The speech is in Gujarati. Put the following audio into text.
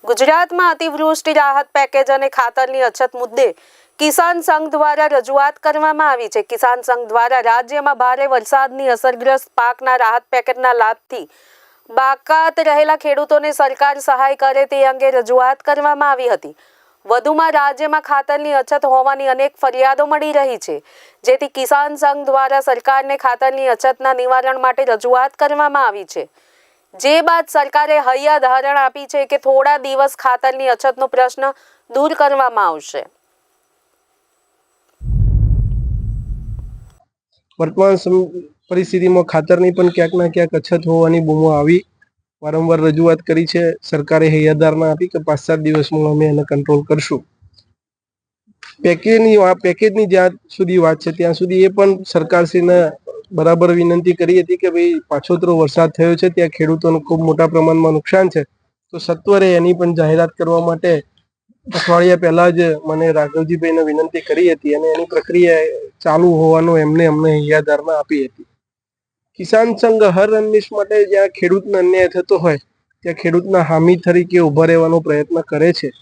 ગુજરાતમાં અતિવૃષ્ટિ રાહત પેકેજ અને ખાતરની અછત મુદ્દે કિસાન સંઘ દ્વારા રજૂઆત કરવામાં આવી છે। કિસાન સંઘ દ્વારા રાજ્યમાં ભારે વરસાદની અસરગ્રસ્ત પાકના રાહત પેકેજના લાભથી બાકાત રહેલા ખેડૂતોને સરકાર સહાય કરે તે અંગે રજૂઆત કરવામાં આવી હતી। વધુમાં રાજ્યમાં ખાતરની અછત હોવાની અનેક ફરિયાદો મળી રહી છે, જેથી કિસાન સંઘ દ્વારા સરકારને ખાતરની અછતના નિવારણ માટે રજૂઆત કરવામાં આવી છે। જે બાદ સરકારે હૈયા ધારણા આપી છે કે થોડા દિવસ ખાતરની અછતનો પ્રશ્ન દૂર કરવામાં આવશે। વર્તમાન પરિસ્થિતિમાં ખાતરની પણ ક્યાંક ના ક્યાંક અછત હોવાની બૂમો આવી વારંવાર રજૂઆત કરી છે। સરકારે હૈયાધારણા આપી કે 5-7 દિવસમાં અમે એને કંટ્રોલ કરશું। પેકેજની જ્યાં સુધી વાત છે ત્યાં સુધી એ પણ સરકારશ્રીને બરાબર વિનંતી કરી હતી કે ભાઈ પાછોતરો વરસાદ થયો છે, ત્યાં ખેડૂતોને ખૂબ મોટા પ્રમાણમાં નુકસાન છે, તો સત્વરે એની પણ જાહેરાત કરવા માટે અઠવાડિયા પહેલા જ મને રાઘવજીભાઈને વિનંતી કરી હતી અને એની પ્રક્રિયા ચાલુ હોવાનો અમને હૈયાધારણા આપી હતી। કિસાન સંઘ હર રંજિશ માટે જ્યાં ખેડૂતને અન્યાય થતો હોય ત્યાં ખેડૂતના હામી તરીકે ઉભા રહેવાનો પ્રયત્ન કરે છે।